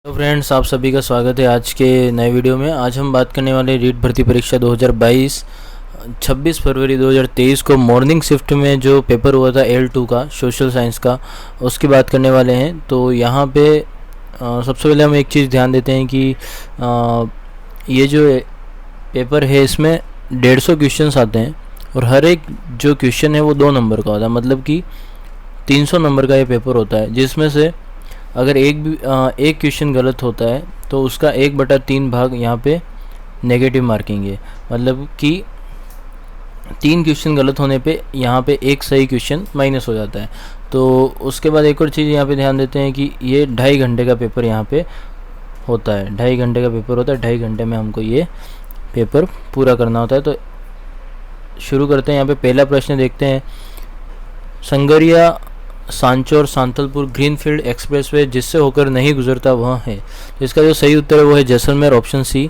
तो फ्रेंड्स, आप सभी का स्वागत है आज के नए वीडियो में। आज हम बात करने वाले रीट भर्ती परीक्षा 2022 26 फरवरी 2023 को मॉर्निंग शिफ्ट में जो पेपर हुआ था L2 का सोशल साइंस का, उसकी बात करने वाले हैं। तो यहाँ पे सबसे पहले हम एक चीज़ ध्यान देते हैं कि ये जो पेपर है इसमें 150 क्वेश्चंस आते हैं और हर एक जो क्वेश्चन है वो 2 नंबर का होता है, मतलब कि 300 नंबर का ये पेपर होता है, जिसमें से अगर एक क्वेश्चन गलत होता है तो उसका 1/3 भाग यहाँ पे नेगेटिव मार्किंग है। मतलब कि 3 क्वेश्चन गलत होने पे यहाँ पे एक सही क्वेश्चन माइनस हो जाता है। तो उसके बाद एक और चीज़ यहाँ पे ध्यान देते हैं कि ये 2.5 घंटे का पेपर यहाँ पे होता है। 2.5 घंटे का पेपर होता है, 2.5 घंटे में हमको ये पेपर पूरा करना होता है। तो शुरू करते हैं। यहाँ पे पहला प्रश्न देखते हैं। संगरिया सांचौर सांथलपुर ग्रीनफील्ड एक्सप्रेसवे जिससे होकर नहीं गुजरता वह है, तो इसका जो सही उत्तर है वो है जैसलमेर, ऑप्शन सी।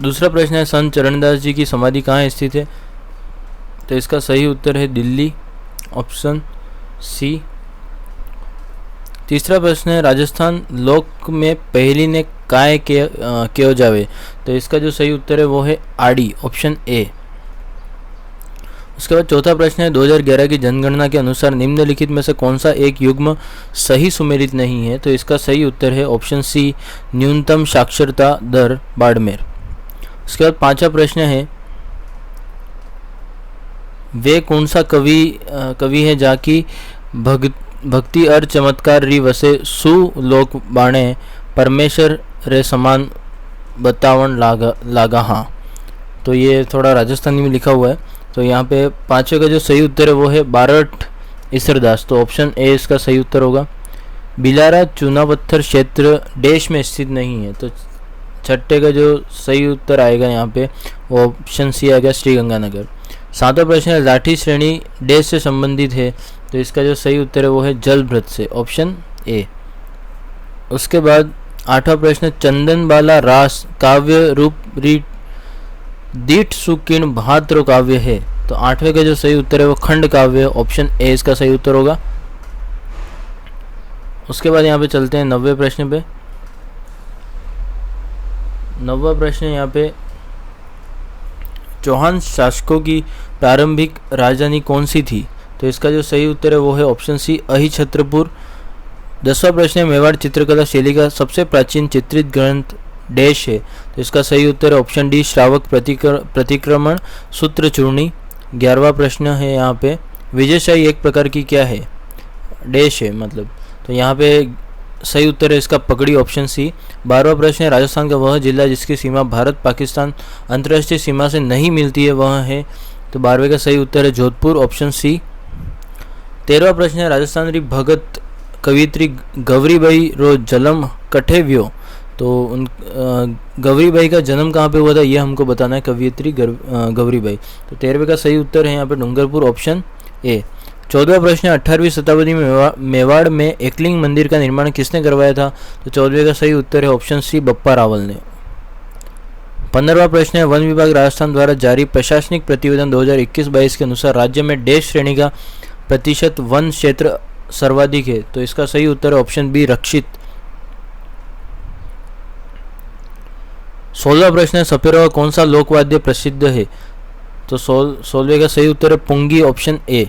दूसरा प्रश्न है संत चरणदास जी की समाधि कहाँ स्थित है, तो इसका सही उत्तर है दिल्ली, ऑप्शन सी। तीसरा प्रश्न है राजस्थान लोक में पहली ने काय क्यों जावे, तो इसका जो सही उत्तर है वो है आड़ी, ऑप्शन ए। उसके बाद चौथा प्रश्न है 2011 की जनगणना के अनुसार निम्नलिखित में से कौन सा एक युग्म सही सुमेलित नहीं है, तो इसका सही उत्तर है ऑप्शन सी, न्यूनतम साक्षरता दर बाड़मेर। उसके बाद पांचवा प्रश्न है वे कौन सा कवि है जाकी भक्ति और चमत्कार री वसे सु लोक बाणे परमेश्वर रे समान बतावन लागा हाँ। तो ये थोड़ा राजस्थानी में लिखा हुआ है। तो यहाँ पे पांचवे का जो सही उत्तर है वो है बारठ ईसरदास, तो ऑप्शन ए इसका सही उत्तर होगा। बिलारा चूनापत्थर क्षेत्र देश में स्थित नहीं है, तो छठे का जो सही उत्तर आएगा यहाँ पे वो ऑप्शन सी आएगा, श्रीगंगानगर। सातवां प्रश्न है लाठी श्रेणी देश से संबंधित है, तो इसका जो सही उत्तर है वो है जलभृत से, ऑप्शन ए। उसके बाद आठवां प्रश्न चंदनबाला रास काव्य रूप रीट दीठ सुकीर्ण भाद्र काव्य है, तो आठवें का जो सही उत्तर है वो खंड काव्य, ऑप्शन ए इसका सही उत्तर होगा। उसके बाद यहाँ पे चलते हैं 90वें प्रश्न पे। 90वां प्रश्न यहाँ पे चौहान शासकों की प्रारंभिक राजधानी कौन सी थी, तो इसका जो सही उत्तर है वो है ऑप्शन सी, अहिछत्रपुर। 10वां प्रश्न है मेवाड़ चित्रकला शैली का सबसे प्राचीन चित्रित ग्रंथ डैश है, तो इसका सही उत्तर है ऑप्शन डी, श्रावक प्रतिक्रमण सूत्र चूर्णी। 11वां प्रश्न है यहाँ पे विजयशाही एक प्रकार की क्या है, डैश है मतलब, तो यहाँ पे सही उत्तर है इसका पगड़ी, ऑप्शन सी। 12वां प्रश्न है राजस्थान का वह जिला जिसकी सीमा भारत पाकिस्तान अंतर्राष्ट्रीय सीमा से नहीं मिलती है वह है, तो 12वें का सही उत्तर है जोधपुर, ऑप्शन सी। 13वां प्रश्न है राजस्थान री भगत कवियत्री गौरीबाई रो जन्म कठे व्यो, तो उन गौरीबाई का जन्म कहाँ पे हुआ था ये हमको बताना है, कवियत्री गौरीबाई। तो 13वें का सही उत्तर है यहाँ पे डूंगरपुर, ऑप्शन ए। 14वां प्रश्न 18वीं शताब्दी में मेवाड़ में एकलिंग मंदिर का निर्माण किसने करवाया था, तो 14वें का सही उत्तर है ऑप्शन सी, बप्पा रावल ने। 15वां प्रश्न है वन विभाग राजस्थान द्वारा जारी प्रशासनिक प्रतिवेदन 2021-22 के अनुसार राज्य में डैश श्रेणी का प्रतिशत वन क्षेत्र सर्वाधिक है, तो इसका सही उत्तर है ऑप्शन बी, रक्षित। 16वां प्रश्न है सपेरा का कौन सा लोकवाद्य प्रसिद्ध है, तो 16वें का सही उत्तर है पुंगी, ऑप्शन ए।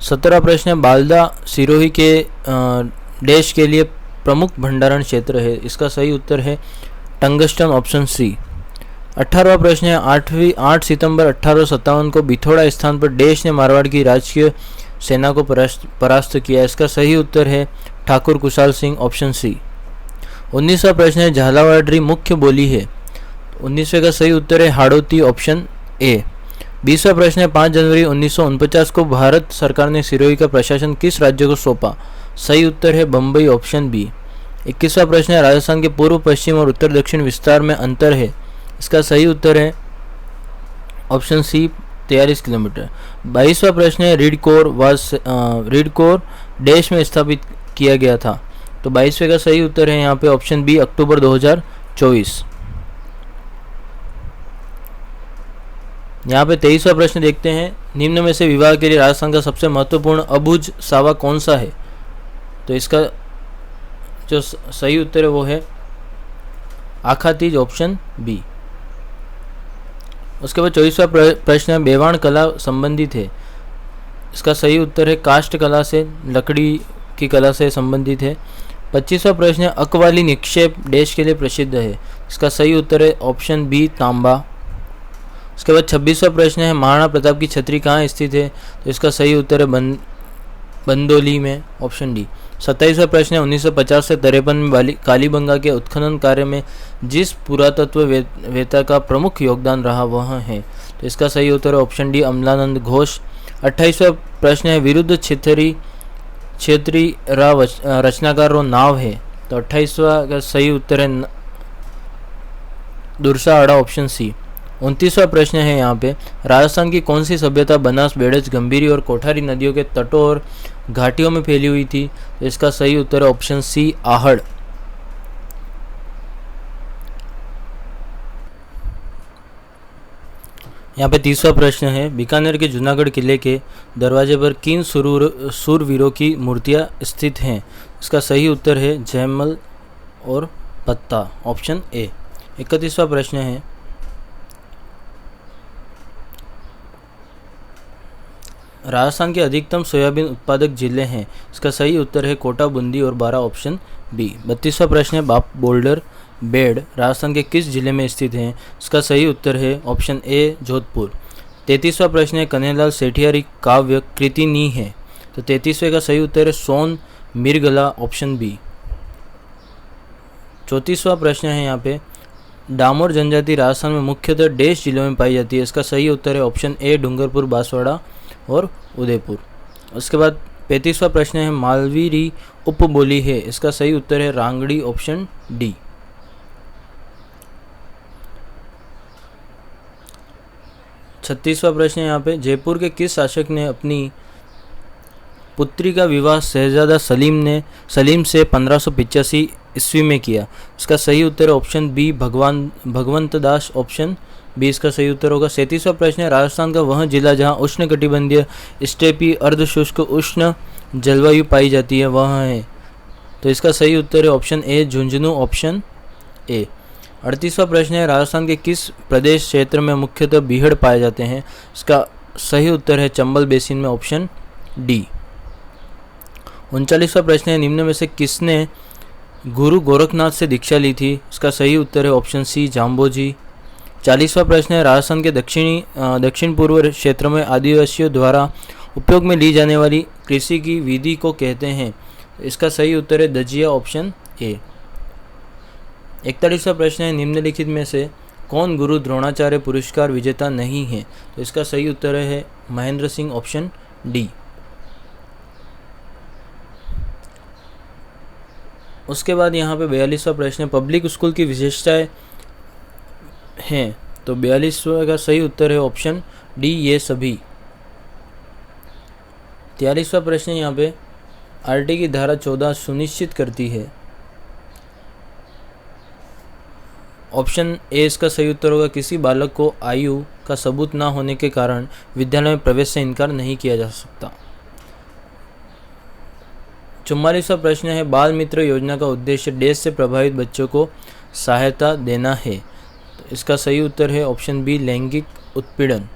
17वां प्रश्न है बालदा सिरोही के देश के लिए प्रमुख भंडारण क्षेत्र है, इसका सही उत्तर है टंगस्टन, ऑप्शन सी। 18वां प्रश्न है 8 सितंबर 1857 को बिथोड़ा स्थान पर देश ने मारवाड़ की राजकीय सेना को परास्त किया, इसका सही उत्तर है ठाकुर कुशाल सिंह, ऑप्शन सी। 19वां प्रश्न है झालावाड़ मुख्य बोली है, 19वें का सही उत्तर है हाड़ौती, ऑप्शन ए। 20वां प्रश्न है 5 जनवरी 1949 को भारत सरकार ने सिरोही का प्रशासन किस राज्य को सौंपा, सही उत्तर है बम्बई, ऑप्शन बी। 21वां प्रश्न है राजस्थान के पूर्व पश्चिम और उत्तर दक्षिण विस्तार में अंतर है, इसका सही उत्तर है ऑप्शन सी, 43 किलोमीटर। 22वां प्रश्न है रीड कोर देश में स्थापित किया गया था, तो 22वें का सही उत्तर है यहाँ पे ऑप्शन बी, अक्टूबर 2024। यहाँ पे 23वां प्रश्न देखते हैं निम्न में से विवाह के लिए राजस्थान का सबसे महत्वपूर्ण अबुझ सावा कौन सा है, तो इसका जो सही उत्तर है वो है आखातीज, ऑप्शन बी। उसके बाद 24वां प्रश्न है बेवाण कला संबंधित है। इसका सही उत्तर है काष्ठ कला से, लकड़ी की कला से संबंधित है। 25वां प्रश्न है अकवाली निक्षेप देश के लिए प्रसिद्ध है। इसका सही उत्तर है ऑप्शन बी तांबा। उसके बाद 26वां प्रश्न है महाराणा प्रताप की छतरी कहाँ स्थित है। तो इसका सही उत्तर है बंदोली में, ऑप्शन डी। 27वां प्रश्न है 1950 से 53 में कालीबंगा के उत्खनन कार्य में जिस पुरातत्ववेत्ता का प्रमुख योगदान रहा वह है। तो इसका सही उत्तर है ऑप्शन डी अमलानंद घोष। 28वां प्रश्न है विरुद्ध क्षेत्री रचनाकार रो नाव है। तो 28वां का सही उत्तर है दुर्सा आड़ा, ऑप्शन सी। 29वां प्रश्न है यहाँ पे राजस्थान की कौन सी सभ्यता बनास, बेड़ज, गंभीरी और कोठारी नदियों के तटों और घाटियों में फैली हुई थी। तो इसका सही उत्तर है ऑप्शन सी आहड़। यहाँ पे 30वां प्रश्न है बीकानेर के जूनागढ़ किले के दरवाजे पर किन सूरवीरों की मूर्तियाँ स्थित हैं। इसका सही उत्तर है जयमल और पत्ता, ऑप्शन ए। 31वां प्रश्न है राजस्थान के अधिकतम सोयाबीन उत्पादक जिले हैं। इसका सही उत्तर है कोटा, बूंदी और बारां, ऑप्शन बी। 32वां प्रश्न है बाप बोल्डर बेड़ राजस्थान के किस जिले में स्थित हैं। इसका सही उत्तर है ऑप्शन ए जोधपुर। 33वां प्रश्न है कन्हैयालाल सेठियारी काव्य कृति नी है। तो 33वें का सही उत्तर है सोन मिर्गला, ऑप्शन बी। 34वां प्रश्न है यहाँ पे डामोर जनजाति राजस्थान में मुख्यतः देश जिलों में पाई जाती है। इसका सही उत्तर है ऑप्शन ए डूंगरपुर, बांसवाड़ा और उदयपुर। उसके बाद 35वां प्रश्न है मालवीरी उपबोली है। इसका सही उत्तर है रांगड़ी, ऑप्शन डी। 36वां प्रश्न है यहाँ पे जयपुर के किस शासक ने अपनी पुत्री का विवाह शहजादा सलीम से 1585 ईस्वी में किया। इसका सही उत्तर है ऑप्शन बी भगवंत दास, ऑप्शन बी इसका सही उत्तर होगा। 37वां प्रश्न है राजस्थान का वह जिला जहां उष्णकटिबंधीय स्टेपी अर्धशुष्क उष्ण जलवायु पाई जाती है वह है। तो इसका सही उत्तर है option A Jhunjhunu, option A. 38वां प्रश्न है राजस्थान के किस प्रदेश क्षेत्र में मुख्यतः बीहड़ पाए जाते हैं। इसका सही उत्तर है चंबल बेसिन में, ऑप्शन डी। 39वां प्रश्न है निम्न में से किसने गुरु गोरखनाथ से दीक्षा ली थी। इसका सही उत्तर है ऑप्शन सी जाम्बोजी। 40वां प्रश्न है राजस्थान के दक्षिण पूर्व क्षेत्र में आदिवासियों द्वारा उपयोग में ली जाने वाली कृषि की विधि को कहते हैं। इसका सही उत्तर है दजिया, ऑप्शन ए। 41वां प्रश्न है निम्नलिखित में से कौन गुरु द्रोणाचार्य पुरस्कार विजेता नहीं है। तो इसका सही उत्तर है महेंद्र सिंह, ऑप्शन डी। उसके बाद यहाँ पे 42वां प्रश्न है पब्लिक स्कूल की विशेषताएं हैं। तो 42वां का सही उत्तर है ऑप्शन डी ये सभी। 43वां प्रश्न यहाँ पे आरटी की धारा 14 सुनिश्चित करती है। ऑप्शन ए इसका सही उत्तर होगा किसी बालक को आयु का सबूत ना होने के कारण विद्यालय में प्रवेश से इनकार नहीं किया जा सकता। 44वां प्रश्न है बाल मित्र योजना का उद्देश्य देश से प्रभावित बच्चों को सहायता देना है। तो इसका सही उत्तर है ऑप्शन बी लैंगिक उत्पीड़न।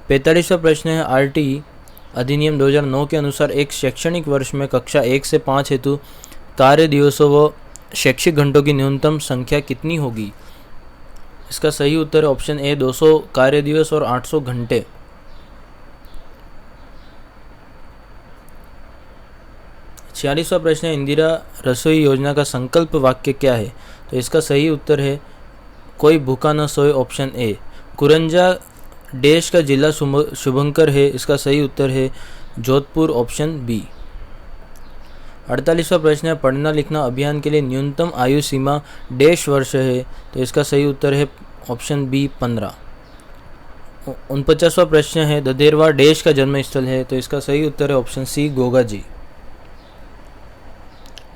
45वां प्रश्न है आरटी अधिनियम 2009 के अनुसार एक शैक्षणिक वर्ष में कक्षा 1 से 5 हेतु कार्य दिवसों व शैक्षिक घंटों की न्यूनतम संख्या कितनी होगी। इसका सही उत्तर है ऑप्शन ए 200 कार्य दिवस और 800 घंटे। 46वां प्रश्न है इंदिरा रसोई योजना का संकल्प वाक्य क्या है। तो इसका सही उत्तर है कोई भूखा न सोए, ऑप्शन ए। कुरंजा देश का जिला शुभंकर है। इसका सही उत्तर है जोधपुर, ऑप्शन बी। 48वां प्रश्न है पढ़ना लिखना अभियान के लिए न्यूनतम आयु सीमा डेश वर्ष है। तो इसका सही उत्तर है ऑप्शन बी 15। 49वां प्रश्न है ददेरवा देश का जन्म स्थल है। तो इसका सही उत्तर है ऑप्शन सी गोगा जी।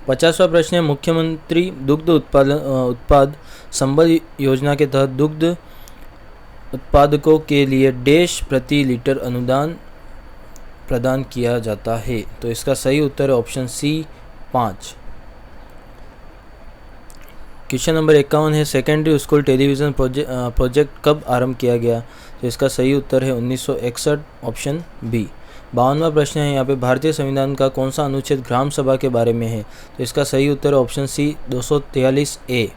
50वां प्रश्न है मुख्यमंत्री दुग्ध उत्पाद संबल योजना के तहत दुग्ध उत्पादकों के लिए देश प्रति लीटर अनुदान प्रदान किया जाता है। तो इसका सही उत्तर है ऑप्शन सी 5। क्वेश्चन नंबर 51 है सेकेंडरी स्कूल टेलीविज़न प्रोजेक्ट कब आरंभ किया गया? तो इसका सही उत्तर है 1961, ऑप्शन बी। 52वां प्रश्न है यहाँ पे भारतीय संविधान का कौन सा अनुच्छेद ग्राम सभा के बारे में है? तो इसका सही उत्तर है ऑप्शन सी 243A।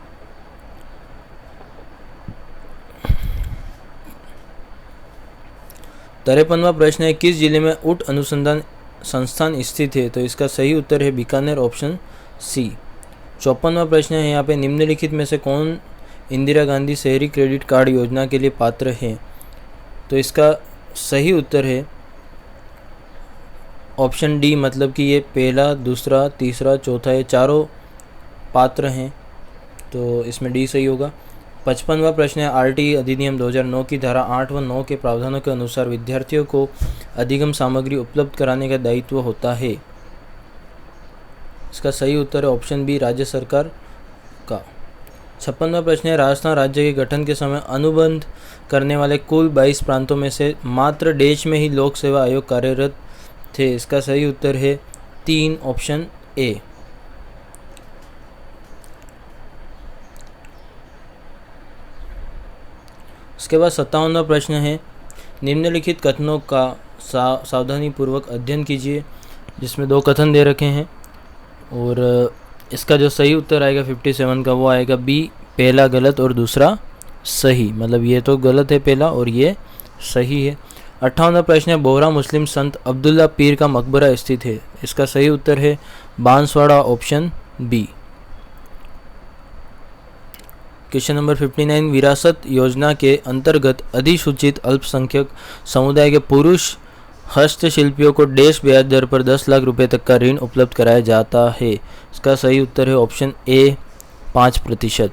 53वां प्रश्न है किस जिले में ऊँट अनुसंधान संस्थान स्थित है? तो इसका सही उत्तर है बीकानेर, ऑप्शन सी। 54वां प्रश्न है यहाँ पे निम्नलिखित में से कौन इंदिरा गांधी शहरी क्रेडिट कार्ड योजना के लिए पात्र है? तो इसका सही उत्तर है ऑप्शन डी, मतलब कि ये पहला, दूसरा, तीसरा, चौथा, ये चारों पात्र हैं, तो इसमें डी सही होगा। 55वां प्रश्न है आरटीई अधिनियम 2009 की धारा 8 व 9 के प्रावधानों के अनुसार विद्यार्थियों को अधिगम सामग्री उपलब्ध कराने का दायित्व होता है। इसका सही उत्तर है ऑप्शन बी, राज्य सरकार का। 56वां प्रश्न है राजस्थान राज्य के गठन के समय अनुबंध करने वाले कुल 22 प्रांतों में से मात्र देश में ही लोक सेवा आयोग कार्यरत थे। इसका सही उत्तर है 3, ऑप्शन ए। इसके बाद 57वां प्रश्न है निम्नलिखित कथनों का सावधानीपूर्वक अध्ययन कीजिए, जिसमें 2 कथन दे रखे हैं और इसका जो सही उत्तर आएगा 57 का वो आएगा बी, पहला गलत और दूसरा सही, मतलब ये तो गलत है पहला और ये सही है। 58वां प्रश्न है बोहरा मुस्लिम संत अब्दुल्ला पीर का मकबरा स्थित है। इसका सही उत्तर है Banswara, option B. Question number 59 विरासत योजना के अंतर्गत अधिसूचित अल्पसंख्यक समुदाय के पुरुष हस्तशिल्पियों को डैश ब्याज दर पर 10 लाख रुपए तक का ऋण उपलब्ध कराया जाता है। इसका सही उत्तर है ऑप्शन ए, 5%।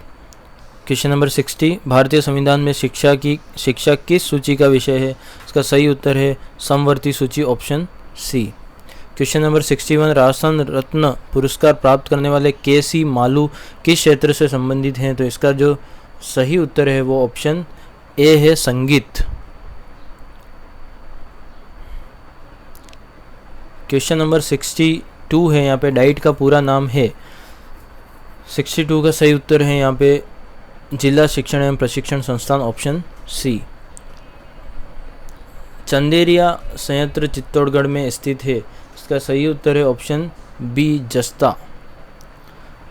क्वेश्चन नंबर 60 भारतीय संविधान में शिक्षा किस सूची का विषय है? इसका सही उत्तर है समवर्ती सूची, option C. Question number 61 Rajasthan रत्न पुरस्कार प्राप्त करने वाले के.सी. मालू किस क्षेत्र से संबंधित हैं? तो इसका जो सही उत्तर है वो ऑप्शन ए है, संगीत। क्वेश्चन नंबर 62 है, यहाँ पे डाइट का पूरा नाम है। 62 का सही उत्तर है यहाँ पे जिला शिक्षण एवं प्रशिक्षण संस्थान, ऑप्शन सी। चंदेरिया संयंत्र चित्तौड़गढ़ में स्थित है। इसका सही उत्तर है ऑप्शन बी, जस्ता।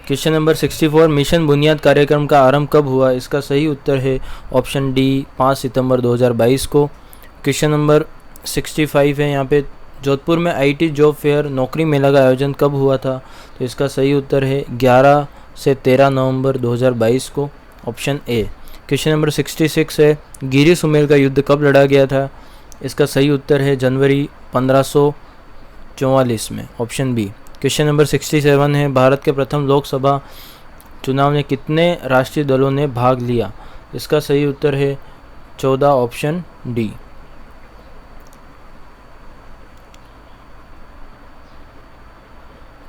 क्वेश्चन नंबर 64 मिशन बुनियाद कार्यक्रम का आरंभ कब हुआ? इसका सही उत्तर है ऑप्शन डी, 5 सितंबर 2022 को। क्वेश्चन नंबर 65 है, यहाँ पे जोधपुर में आईटी जॉब फेयर नौकरी मेला का आयोजन कब हुआ था? तो इसका सही उत्तर है 11 से 13 नवंबर 2022 को, ऑप्शन ए। क्वेश्चन नंबर 66 है गिरी सुमेल का युद्ध कब लड़ा गया था? इसका सही उत्तर है जनवरी 1544 में, ऑप्शन बी। क्वेश्चन नंबर 67 है भारत के प्रथम लोकसभा चुनाव में कितने राष्ट्रीय दलों ने भाग लिया? इसका सही उत्तर है 14, ऑप्शन डी।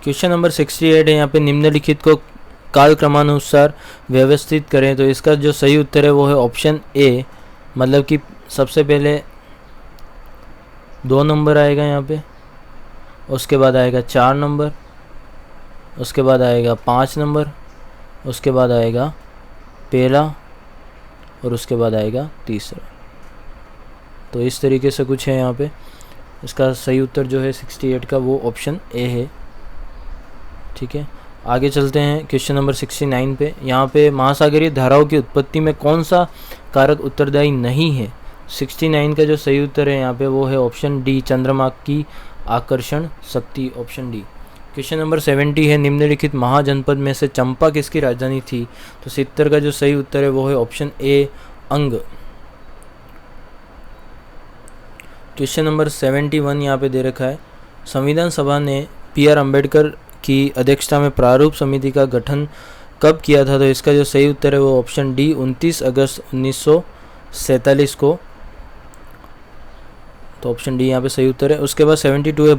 क्वेश्चन नंबर 68 है, यहाँ पे निम्नलिखित को कालक्रमानुसार व्यवस्थित करें। तो इसका जो सही उत्तर है वो है ऑप्शन ए, मतलब कि सबसे पहले 2 नंबर आएगा यहाँ पे, उसके बाद आएगा 4 नंबर, उसके बाद आएगा 5 नंबर, उसके बाद आएगा पहला और उसके बाद आएगा तीसरा। तो इस तरीके से कुछ है यहाँ पे। इसका सही उत्तर जो है 68 का वो ऑप्शन ए है, ठीक है। आगे चलते हैं क्वेश्चन नंबर 69 पे। यहाँ पे महासागरीय धाराओं की उत्पत्ति में कौन सा कारक उत्तरदायी नहीं है? 69 का जो सही उत्तर है यहाँ पे वो है ऑप्शन डी, चंद्रमा की आकर्षण शक्ति, ऑप्शन डी। क्वेश्चन नंबर 70 है निम्नलिखित महाजनपद में से चंपा किसकी राजधानी थी? तो 70 का जो सही उत्तर है वो है ऑप्शन ए, अंग। क्वेश्चन नंबर 71 यहाँ पे दे रखा है संविधान सभा ने पी.आर. अम्बेडकर की अध्यक्षता में प्रारूप समिति का गठन कब किया था? तो इसका जो सही उत्तर है वो ऑप्शन डी, 29 अगस्त 1947 को, तो ऑप्शन डी यहाँ पे सही उत्तर है। उसके बाद 72 है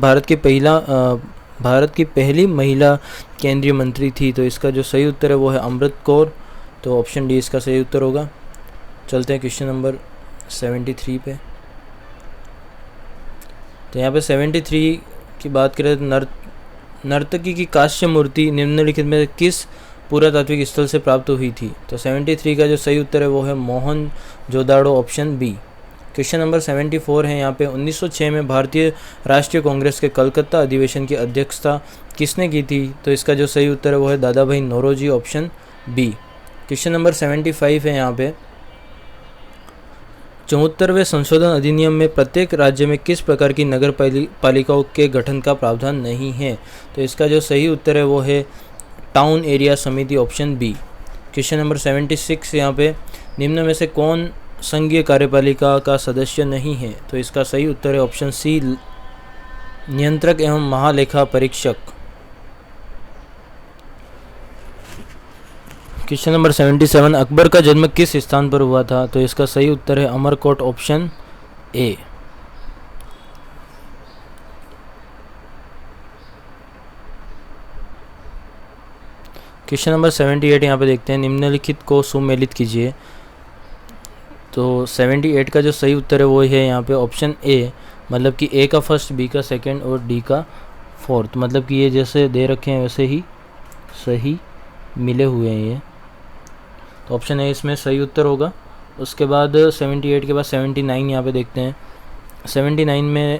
भारत की पहली महिला केंद्रीय मंत्री थी। तो इसका जो सही उत्तर है वो है अमृत कौर, तो ऑप्शन डी इसका सही उत्तर होगा। चलते हैं क्वेश्चन नंबर 73 पे। तो यहाँ पे 73 की बात करें तो नर्तकी की कांस्य मूर्ति निम्नलिखित में किस पुरातात्विक स्थल से प्राप्त हुई थी? तो 73 का जो सही उत्तर है वो है Mohenjodaro, option B. Question number 74 है यहाँ पे, 1906 में भारतीय राष्ट्रीय कांग्रेस के कलकत्ता अधिवेशन की अध्यक्षता किसने की थी? तो इसका जो सही उत्तर है वो है Dadabhai Naoroji, option B. Question number 75 है यहाँ पे, 74वें संशोधन अधिनियम में प्रत्येक राज्य में किस प्रकार की नगर पालिकाओं के गठन का प्रावधान नहीं है? तो इसका जो सही उत्तर है वो है टाउन एरिया समिति, ऑप्शन बी। क्वेश्चन नंबर 76 यहाँ पे, निम्न में से कौन संघीय कार्यपालिका का सदस्य नहीं है? तो इसका सही उत्तर है ऑप्शन सी, नियंत्रक एवं महालेखा परीक्षक। क्वेश्चन नंबर 77, अकबर का जन्म किस स्थान पर हुआ था? तो इसका सही उत्तर है Amarkot, option A. Question number 78 यहाँ पे देखते हैं, निम्नलिखित को सुमेलित कीजिए। तो 78 का जो सही उत्तर है वो है यहाँ पे ऑप्शन ए, मतलब कि ए का फर्स्ट, बी का सेकंड और डी का फोर्थ, मतलब कि ये जैसे दे रखे हैं वैसे ही सही मिले हुए हैं ये, तो ऑप्शन ए इसमें सही उत्तर होगा। उसके बाद 78 के बाद 79 यहाँ पे देखते हैं। 79 में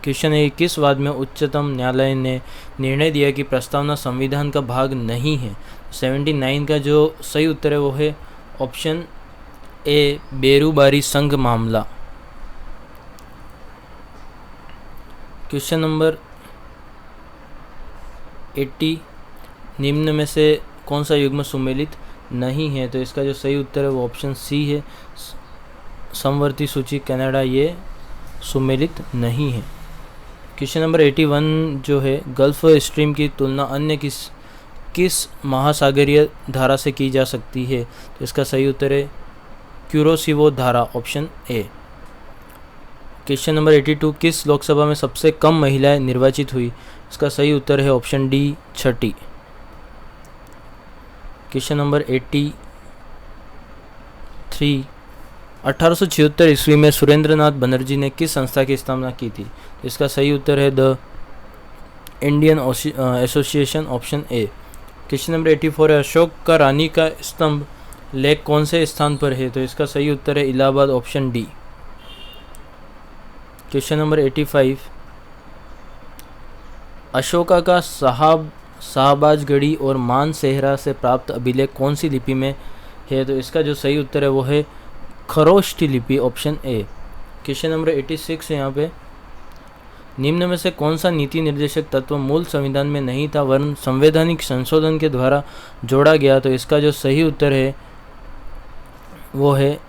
क्वेश्चन है, किस वाद में उच्चतम न्यायालय ने निर्णय दिया कि प्रस्तावना संविधान का भाग नहीं है? 79 का जो सही उत्तर है वो है ऑप्शन ए, बेरूबारी संघ मामला। क्वेश्चन नंबर 80, निम्न में से कौन सा युग्म सुमेलित नहीं है? तो इसका जो सही उत्तर है वो ऑप्शन सी है, समवर्ती सूची कनाडा, ये सुमेलित नहीं है। क्वेश्चन नंबर 81 जो है, गल्फ स्ट्रीम की तुलना अन्य किस महासागरीय धारा से की जा सकती है? तो इसका सही उत्तर है क्यूरोसिवो धारा, ऑप्शन ए। क्वेश्चन नंबर 82, किस लोकसभा में सबसे कम महिलाएं निर्वाचित हुई? इसका सही उत्तर है ऑप्शन डी, 6ठी। क्वेश्चन नंबर 83, 1876 ईस्वी में सुरेंद्रनाथ बनर्जी ने किस संस्था की स्थापना की थी? इसका सही उत्तर है the Indian association, option A. Question number 84 है, अशोक का रानी का स्तंभ लेक कौन से स्थान पर है? तो इसका सही उत्तर है Allahabad, option D. Question number 85, Ashoka का शाहबाजगढ़ी और मानसेहरा से प्राप्त अभिलेख कौन सी लिपि में है? तो इसका जो सही उत्तर है वो है खरोष्ठी लिपि, ऑप्शन ए। क्वेश्चन नंबर 86 है यहाँ पे, निम्न में से कौन सा नीति निर्देशक तत्व मूल संविधान में नहीं था वरन संवैधानिक संशोधन के द्वारा जोड़ा गया? तो इसका जो सही उत्तर है वो है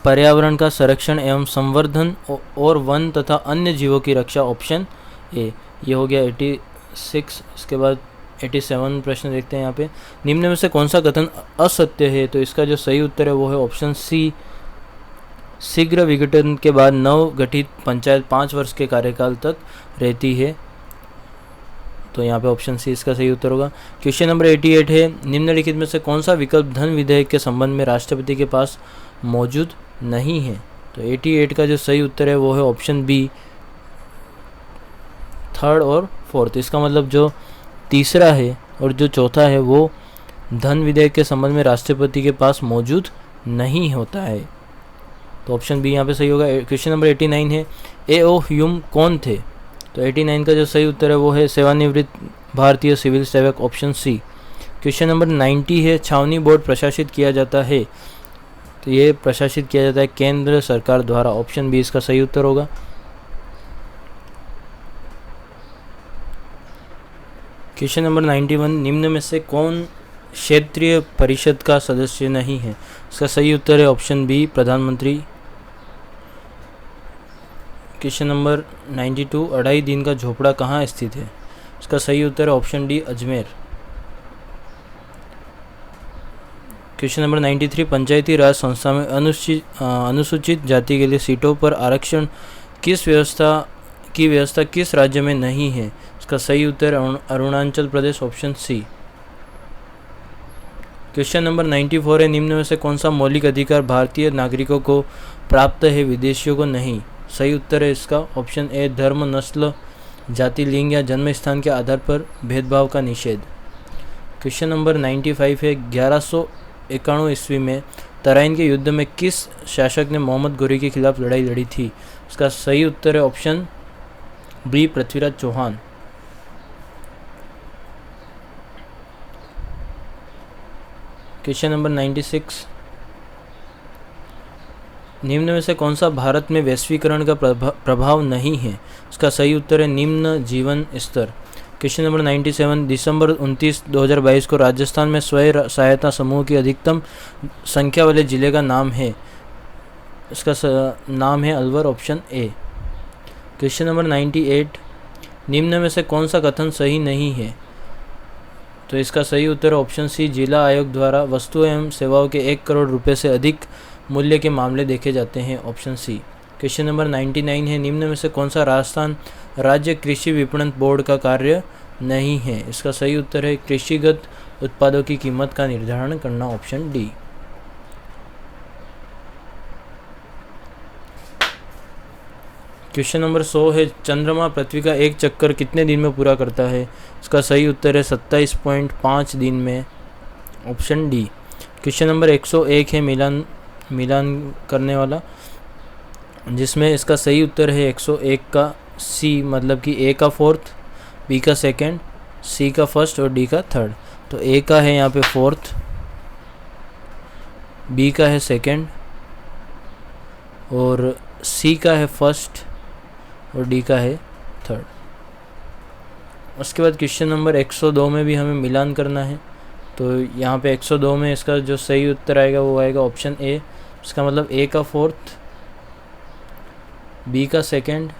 पर्यावरण का संरक्षण एवं संवर्धन और वन तथा अन्य जीवों की रक्षा, ऑप्शन ए। ये हो गया 86। इसके बाद 87 प्रश्न देखते हैं यहाँ पे, निम्न में से कौन सा कथन असत्य है? तो इसका जो सही उत्तर है वो है ऑप्शन सी, शीघ्र विघटन के बाद नव गठित पंचायत 5 वर्ष के कार्यकाल तक रहती है। तो यहाँ पे ऑप्शन सी इसका सही उत्तर होगा। क्वेश्चन नंबर 88 है, निम्नलिखित में से कौन सा विकल्प धन विधेयक के संबंध में राष्ट्रपति के पास मौजूद नहीं है? तो 88 का जो सही उत्तर है वो है ऑप्शन बी, 3rd और 4th। इसका मतलब जो तीसरा है और जो चौथा है वो धन विधेयक के संबंध में राष्ट्रपति के पास मौजूद नहीं होता है, तो ऑप्शन बी यहाँ पे सही होगा। क्वेश्चन नंबर 89 है, ए.ओ. ह्यूम कौन थे? तो 89 का जो सही उत्तर है वो है सेवानिवृत्त भारतीय सिविल सेवक, ऑप्शन सी। क्वेश्चन नंबर 90 है, छावनी बोर्ड प्रशासित किया जाता है? तो ये प्रशासित किया जाता है केंद्र सरकार द्वारा, ऑप्शन बी इसका सही उत्तर होगा। क्वेश्चन नंबर 91, निम्न में से कौन क्षेत्रीय परिषद का सदस्य नहीं है? इसका सही उत्तर है ऑप्शन बी, प्रधानमंत्री। क्वेश्चन नंबर 92, अढ़ाई दिन का झोपड़ा कहाँ स्थित है? इसका सही उत्तर है option D, Ajmer. Question number 93, पंचायती राज संस्था में अनुसूचित जाति के लिए सीटों पर आरक्षण की व्यवस्था किस राज्य में नहीं है? इसका सही उत्तर Arunachal Pradesh, option C. Question number 94 है, निम्न में से कौन सा मौलिक अधिकार भारतीय नागरिकों को प्राप्त है विदेशियों को नहीं? सही उत्तर है इसका ऑप्शन ए, धर्म, नस्ल, जाति, लिंग या जन्म स्थान के आधार पर भेदभाव का निषेध। क्वेश्चन नंबर 95 है 1191 ईस्वी में तराइन के युद्ध में किस शासक ने मोहम्मद गोरी के खिलाफ लड़ाई लड़ी थी? इसका सही उत्तर है option B, Prithviraj Chauhan. Question number 96, निम्न में से कौन सा भारत में वैश्वीकरण का प्रभाव नहीं है? इसका सही उत्तर है निम्न जीवन स्तर। क्वेश्चन नंबर 97, दिसंबर 29, 2022 को राजस्थान में स्वयं सहायता समूह की अधिकतम संख्या वाले जिले का नाम है? इसका नाम है Alwar, option A. Question number 98, निम्न में से कौन सा कथन सही नहीं है? तो इसका सही उत्तर ऑप्शन सी, जिला आयोग द्वारा वस्तु एवं सेवाओं के 1 करोड़ रुपए से अधिक मूल्य के मामले देखे जाते हैं, ऑप्शन सी। क्वेश्चन नंबर 99 है, निम्न में से कौन सा राजस्थान राज्य कृषि विपणन बोर्ड का कार्य नहीं है? इसका सही उत्तर है कृषिगत उत्पादों की कीमत का निर्धारण करना, ऑप्शन डी। क्वेश्चन नंबर 100 है, चंद्रमा पृथ्वी का एक चक्कर कितने दिन में पूरा करता है? इसका सही उत्तर है 27.5 दिन में, ऑप्शन डी। क्वेश्चन नंबर 101 है मिलान करने वाला, जिसमें इसका सही उत्तर है 101 का सी, मतलब कि ए का फोर्थ, बी का सेकंड, सी का फर्स्ट और डी का थर्ड। तो ए का है यहाँ पे फोर्थ, बी का है सेकंड और सी का है फर्स्ट और डी का है थर्ड। उसके बाद क्वेश्चन नंबर 102 में भी हमें मिलान करना है। तो यहाँ पे 102 में इसका जो सही उत्तर आएगा वो आएगा ऑप्शन ए। इसका मतलब ए का फोर्थ, बी का सेकंड,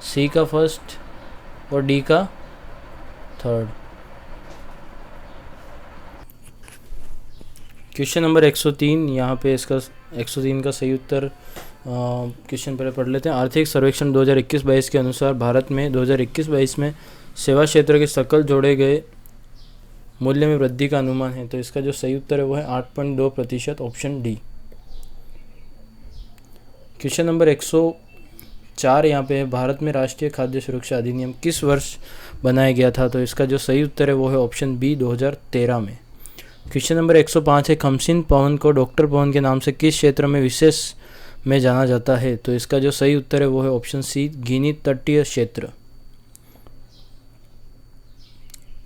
सी का फर्स्ट और डी का थर्ड। क्वेश्चन नंबर 103, यहाँ पे इसका 103 का सही उत्तर क्वेश्चन पहले पढ़ लेते हैं। आर्थिक सर्वेक्षण 2021-22 के अनुसार भारत में 2021-22 में सेवा क्षेत्र के सकल जोड़े गए मूल्य में वृद्धि का अनुमान है। तो इसका जो सही उत्तर है वो है 8.2%, ऑप्शन डी। क्वेश्चन नंबर 104 यहाँ पे है, भारत में राष्ट्रीय खाद्य सुरक्षा अधिनियम किस वर्ष बनाया गया था? तो इसका जो सही उत्तर है वो है ऑप्शन बी, 2013 में। क्वेश्चन नंबर 105 है, खमसिन पवन को डॉक्टर पवन के नाम से किस क्षेत्र में विशेष में जाना जाता है? तो इसका जो सही उत्तर है वो है ऑप्शन सी, गिनी तटीय क्षेत्र।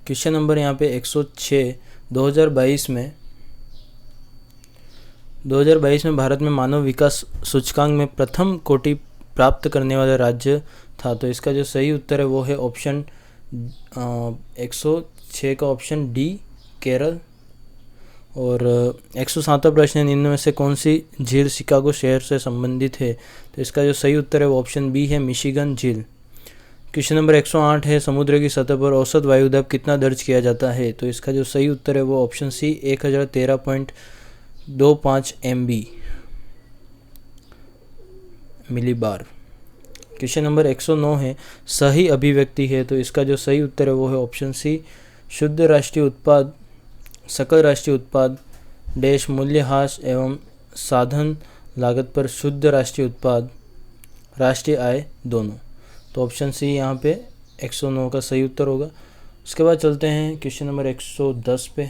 क्वेश्चन नंबर यहाँ पे 106, 2022 में भारत में मानव विकास सूचकांक में प्रथम कोटि प्राप्त करने वाला राज्य था। तो इसका जो सही उत्तर है वो है ऑप्शन 106 का ऑप्शन डी, केरल। और 107वां प्रश्न है, निम्न में से कौन सी झील शिकागो शहर से संबंधित है? तो इसका जो सही उत्तर है वो ऑप्शन बी है, मिशिगन झील। क्वेश्चन नंबर 108 है, समुद्र की सतह पर औसत वायुदाब कितना दर्ज किया जाता है? तो इसका जो सही उत्तर है वो option C, 1013.25 MB millibar. Question number 109 है, सही अभिव्यक्ति है। तो इसका जो सही उत्तर है वो है ऑप्शन सी, शुद्ध राष्ट्रीय उत्पाद, सकल राष्ट्रीय उत्पाद देश मूल्यह्रास एवं साधन लागत पर शुद्ध राष्ट्रीय उत्पाद, राष्ट्रीय आय दोनों। तो ऑप्शन सी यहाँ पे 109 का सही उत्तर होगा। उसके बाद चलते हैं क्वेश्चन नंबर 110 पे।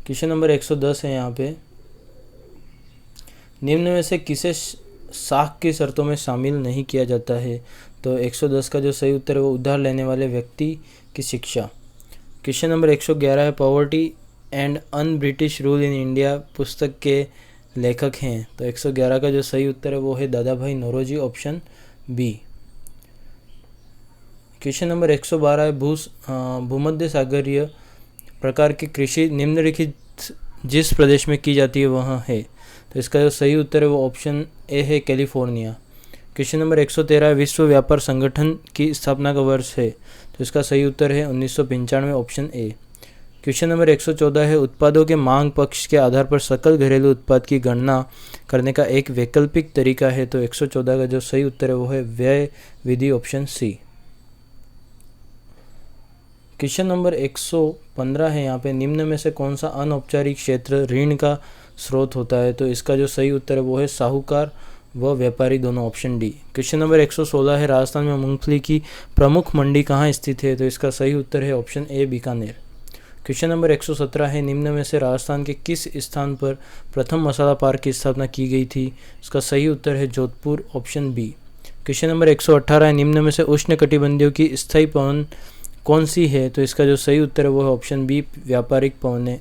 क्वेश्चन नंबर 110 है यहाँ पे, निम्न में से किसे साख की शर्तों में शामिल नहीं किया जाता है? तो 110 का जो सही उत्तर है वो उधार लेने वाले व्यक्ति की शिक्षा। क्वेश्चन नंबर 111 है, poverty and un British rule in India पुस्तक के लेखक हैं। तो 111 का जो सही उत्तर है वो है Dadabhai Naoroji, option B. Question number 112 है, भूमध्य सागरीय प्रकार की कृषि निम्नलिखित जिस प्रदेश में की जाती है वहाँ है। तो इसका जो सही उत्तर है वो ऑप्शन ए है, कैलिफोर्निया। क्वेश्चन नंबर 113 विश्व व्यापार संगठन की स्थापना का वर्ष है। तो इसका सही उत्तर है 1995, ऑप्शन ए। क्वेश्चन नंबर 114 है, उत्पादों के मांग पक्ष के आधार पर सकल घरेलू उत्पाद की गणना करने का एक वैकल्पिक तरीका है। तो 114 का जो सही उत्तर है वो है व्यय विधि, ऑप्शन सी। क्वेश्चन नंबर 115 है, यहाँ पे निम्न में से कौन सा अनौपचारिक क्षेत्र ऋण का स्रोत होता है? तो इसका जो सही उत्तर है वो है साहूकार व व्यापारी दोनों, ऑप्शन डी। क्वेश्चन नंबर 116 है, राजस्थान में मूंगफली की प्रमुख मंडी कहाँ स्थित है? तो इसका सही उत्तर है ऑप्शन ए, बीकानेर। क्वेश्चन नंबर 117 है, निम्न में से राजस्थान के किस स्थान पर प्रथम मसाला पार्क की स्थापना की गई थी? इसका सही उत्तर है Jodhpur, option B. Question number 118 है, निम्न में से उष्णकटिबंधीय की स्थायी पवन कौन सी है? तो इसका जो सही उत्तर है वो है ऑप्शन बी, व्यापारिक पवनें।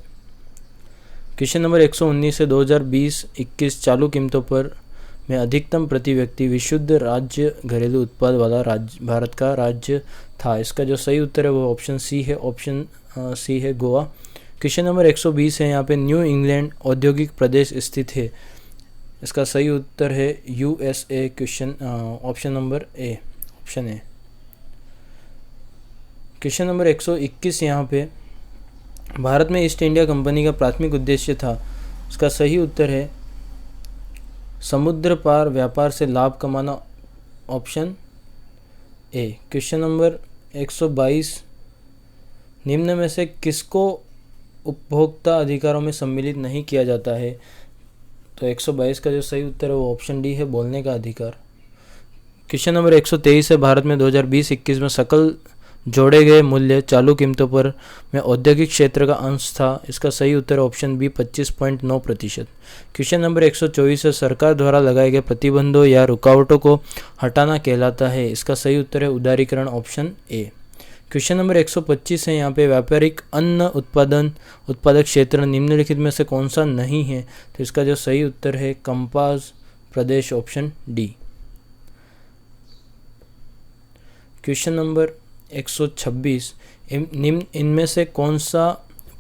क्वेश्चन नंबर 119 है, 2020-21 चालू कीमतों पर में अधिकतम प्रति व्यक्ति विशुद्ध राज्य घरेलू उत्पाद वाला राज्य भारत का राज्य था? इसका जो सही उत्तर है वो ऑप्शन सी है, ऑप्शन सी है, गोवा। क्वेश्चन नंबर 120 है, यहाँ पे न्यू इंग्लैंड औद्योगिक प्रदेश स्थित है? इसका सही उत्तर है USA. Question option number A, option A. Question number 121 यहाँ पे, भारत में ईस्ट इंडिया कंपनी का प्राथमिक उद्देश्य था? इसका सही उत्तर है समुद्र पार व्यापार से लाभ कमाना, ऑप्शन ए। क्वेश्चन नंबर 122, निम्न में से किसको उपभोक्ता अधिकारों में सम्मिलित नहीं किया जाता है? तो 122 का जो सही उत्तर है वो ऑप्शन डी है, बोलने का अधिकार। क्वेश्चन नंबर 123 है, भारत में 2020-21 में सकल जोड़े गए मूल्य चालू कीमतों पर में औद्योगिक क्षेत्र का अंश था? इसका सही उत्तर है ऑप्शन बी, 25.9%। क्वेश्चन नंबर 124 है, सरकार द्वारा लगाए गए प्रतिबंधों या रुकावटों को हटाना कहलाता है? इसका सही उत्तर है उदारीकरण, ऑप्शन ए। क्वेश्चन नंबर 125 है, यहाँ पे व्यापारिक अन्न उत्पादक क्षेत्र निम्नलिखित में से कौन सा नहीं है? तो इसका जो सही उत्तर है कंपास प्रदेश, ऑप्शन डी। क्वेश्चन नंबर 126, इनमें से कौन सा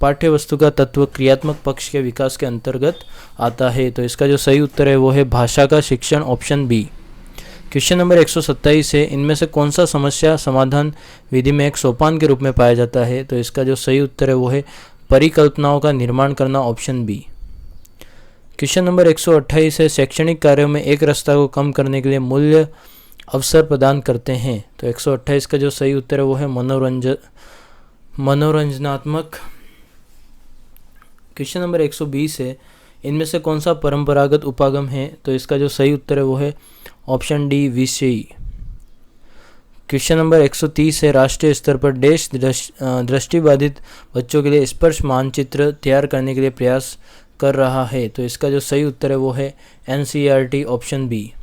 पाठ्य वस्तु का तत्व क्रियात्मक पक्ष के विकास के अंतर्गत आता है? तो इसका जो सही उत्तर है वो है भाषा का शिक्षण, ऑप्शन बी। क्वेश्चन नंबर 127 है, इनमें से कौन सा समस्या समाधान विधि में एक सोपान के रूप में पाया जाता है? तो इसका जो सही उत्तर है वो है परिकल्पनाओं का निर्माण करना, ऑप्शन बी। क्वेश्चन नंबर 128 है, शैक्षणिक कार्यों में एक रास्ता को कम करने के लिए मूल्य अवसर प्रदान करते हैं? तो 128 का जो सही उत्तर है वो है मनोरंजनात्मक। क्वेश्चन नंबर 120 है, इनमें से कौन सा परंपरागत उपागम है? तो इसका जो सही उत्तर है वो है ऑप्शन डी, विषयी। क्वेश्चन नंबर 130 है, राष्ट्रीय स्तर पर देश दृष्टिबाधित बच्चों के लिए स्पर्श मानचित्र तैयार करने के लिए प्रयास कर रहा है? तो इसका जो सही उत्तर है वो है NCERT, option B.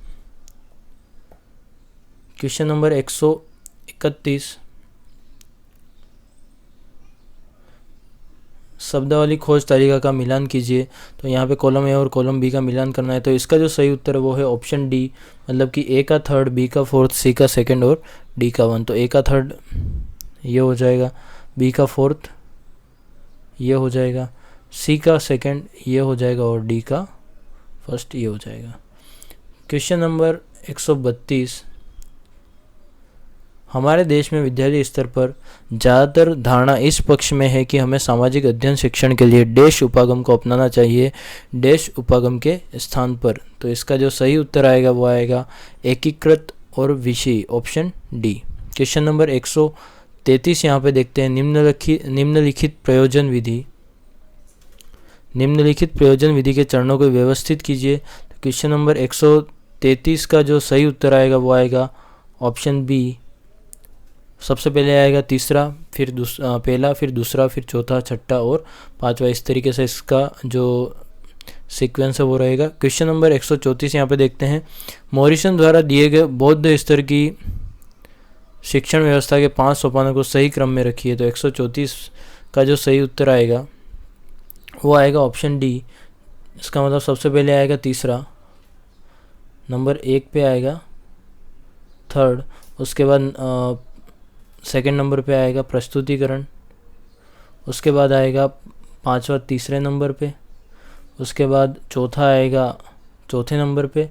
Question number 131, शब्दावली खोज तालिका का मिलान कीजिए। तो यहाँ पे कॉलम ए और कॉलम बी का मिलान करना है। तो इसका जो सही उत्तर है वो है ऑप्शन डी, मतलब कि ए का थर्ड, बी का फोर्थ, सी का सेकंड और डी का वन। तो ए का थर्ड ये हो जाएगा, बी का फोर्थ ये हो जाएगा, सी का सेकंड ये हो जाएगा और डी का फर्स्ट ये हो जाएगा। क्वेश्चन नंबर 132, हमारे देश में विद्यालय स्तर पर ज़्यादातर धारणा इस पक्ष में है कि हमें सामाजिक अध्ययन शिक्षण के लिए डैश उपागम को अपनाना चाहिए डैश उपागम के स्थान पर। तो इसका जो सही उत्तर आएगा वो आएगा एकीकृत और विषयी, ऑप्शन डी। क्वेश्चन नंबर 133 यहाँ पे देखते हैं, निम्नलिखित प्रयोजन विधि के चरणों को व्यवस्थित कीजिए। तो क्वेश्चन नंबर 133 का जो सही उत्तर आएगा वो आएगा ऑप्शन बी। सबसे पहले आएगा तीसरा, फिर पहला, फिर दूसरा, फिर चौथा, छठा और पांचवा। इस तरीके से इसका जो सीक्वेंस है वो रहेगा। क्वेश्चन नंबर 134 यहाँ पे देखते हैं, मॉरिसन द्वारा दिए गए बौद्ध स्तर की शिक्षण व्यवस्था के 5 सोपानों को सही क्रम में रखिए। तो 134 का जो सही उत्तर आएगा वो आएगा ऑप्शन डी। इसका मतलब सबसे पहले आएगा तीसरा, नंबर 1 पे आएगा थर्ड, उसके बाद सेकंड नंबर पे आएगा प्रस्तुतिकरण, उसके बाद आएगा पांचवा तीसरे नंबर पे, उसके बाद चौथा आएगा चौथे नंबर पे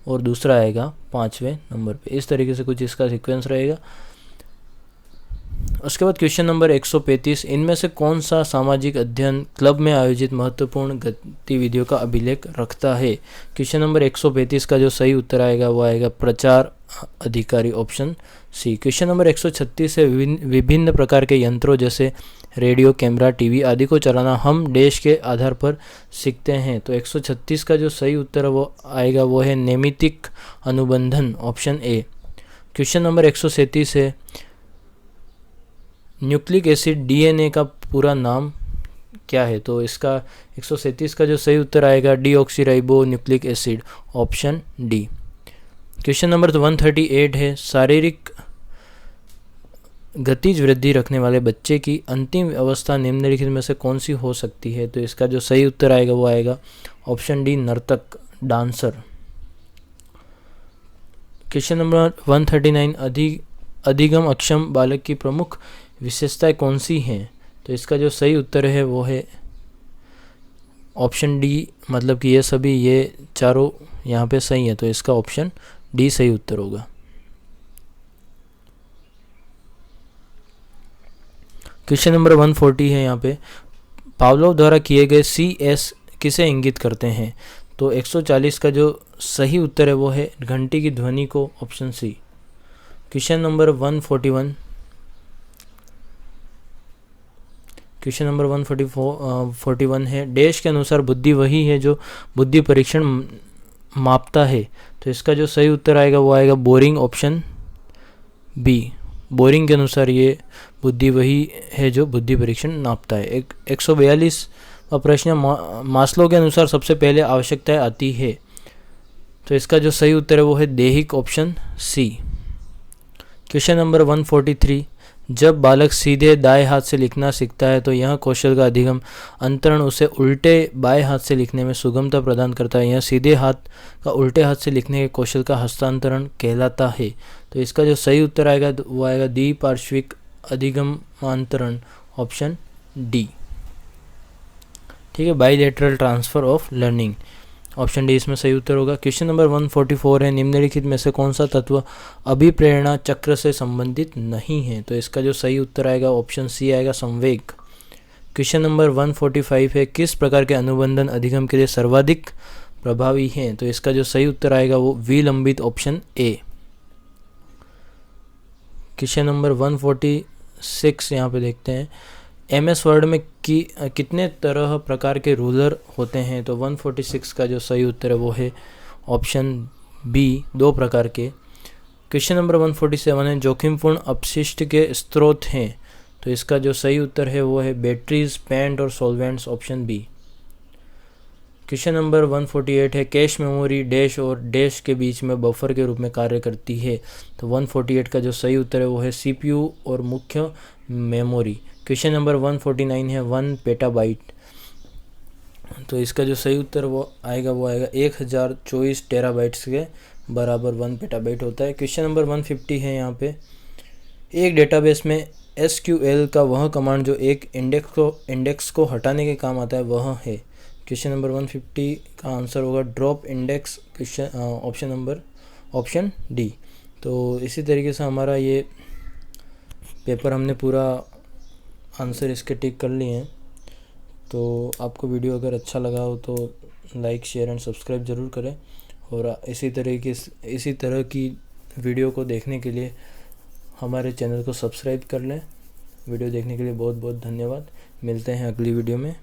और दूसरा आएगा 5वें नंबर पे। इस तरीके से कुछ इसका सीक्वेंस रहेगा। उसके बाद क्वेश्चन नंबर 135, इनमें से कौन सा सामाजिक अध्ययन क्लब में आयोजित महत्वपूर्ण गतिविधियों का अभिलेख रखता है। क्वेश्चन नंबर 135 का जो सही उत्तर आएगा वो आएगा प्रचार अधिकारी, ऑप्शन सी। क्वेश्चन नंबर 136 है, विभिन्न प्रकार के यंत्रों जैसे रेडियो, कैमरा, टीवी आदि को चलाना हम देश के आधार पर सीखते हैं। तो 136 का जो सही उत्तर है वो आएगा वो है नैमित्तिक अनुबंधन, ऑप्शन ए। क्वेश्चन नंबर 137 है, न्यूक्लिक एसिड डीएनए का पूरा नाम क्या है। तो इसका 137 का जो सही उत्तर आएगा deoxyribo nucleic acid, option D. Question number 138 है, शारीरिक गतिज वृद्धि रखने वाले बच्चे की अंतिम अवस्था निम्नलिखित में से कौन सी हो सकती है। तो इसका जो सही उत्तर आएगा वो आएगा ऑप्शन डी, नर्तक, डांसर। क्वेश्चन नंबर 139, अधिगम अक्षम बालक की प्रमुख विशेषताएं कौन सी हैं। तो इसका जो सही उत्तर है वो है ऑप्शन डी, मतलब कि ये चारों यहाँ पे सही है, तो इसका ऑप्शन डी सही उत्तर होगा। क्वेश्चन नंबर 140 है यहाँ पे, पावलोव द्वारा किए गए CS किसे इंगित करते हैं। तो 140 का जो सही उत्तर है वो है घंटी की ध्वनि को, option C. Question number 141, question number 141 है, देश के अनुसार बुद्धि वही है जो बुद्धि परीक्षण मापता है। तो इसका जो सही उत्तर आएगा वो आएगा बोरिंग, ऑप्शन बी। बोरिंग के अनुसार ये बुद्धि वही है जो बुद्धि परीक्षण नापता है। 142 का प्रश्न, मास्लो के अनुसार सबसे पहले आवश्यकताएं आती है। तो इसका जो सही उत्तर है वो है दैहिक, ऑप्शन सी। क्वेश्चन नंबर 143, जब बालक सीधे दाएं हाथ से लिखना सीखता है तो यह कौशल का अधिगम अंतरण उसे उल्टे बाएं हाथ से लिखने में सुगमता प्रदान करता है। यह सीधे हाथ का उल्टे हाथ से लिखने के कौशल का हस्तांतरण कहलाता है। तो इसका जो सही उत्तर आएगा वो आएगा द्विपार्श्विक अधिगमांतरण, ऑप्शन डी। ठीक है, bilateral transfer of learning, option D इसमें सही उत्तर होगा। क्वेश्चन नंबर 144 है, निम्नलिखित में से कौन सा तत्व अभिप्रेरणा चक्र से संबंधित नहीं है। तो इसका जो सही उत्तर आएगा ऑप्शन सी आएगा, संवेग। क्वेश्चन नंबर 145 है, किस प्रकार के अनुबंधन अधिगम के लिए सर्वाधिक प्रभावी हैं। तो इसका जो सही उत्तर आएगा वो विलंबित, ऑप्शन ए। क्वेश्चन नंबर 146 यहाँ पे देखते हैं, MS वर्ड में कितने तरह प्रकार के रूलर होते हैं। तो 146 का जो सही उत्तर है वो है ऑप्शन बी, 2 प्रकार के। क्वेश्चन नंबर 147 है, जोखिमपूर्ण अपशिष्ट के स्रोत हैं। तो इसका जो सही उत्तर है वो है बैटरीज, पेंट और solvents, option B. Question number 148 है, कैश मेमोरी डैश और डैश के बीच में बफर के रूप में कार्य करती है। तो 148 का जो सही उत्तर है वो है CPU और मुख्य मेमोरी। क्वेश्चन नंबर 149 है, 1 पेटाबाइट। तो इसका जो सही उत्तर वो आएगा 1024 टेराबाइट्स के बराबर 1 पेटाबाइट होता है। क्वेश्चन नंबर 150 है, यहाँ पे एक डेटाबेस में SQL का वह कमांड जो एक इंडेक्स को हटाने के काम आता है वह है। क्वेश्चन नंबर 150 का आंसर होगा drop index, question option D. तो इसी तरीके से हमारा ये पेपर हमने पूरा आंसर इसके टिक कर लिए हैं। तो आपको वीडियो अगर अच्छा लगा हो तो लाइक, शेयर एंड सब्सक्राइब ज़रूर करें, और इसी तरह की वीडियो को देखने के लिए हमारे चैनल को सब्सक्राइब कर लें। वीडियो देखने के लिए बहुत बहुत धन्यवाद। मिलते हैं अगली वीडियो में।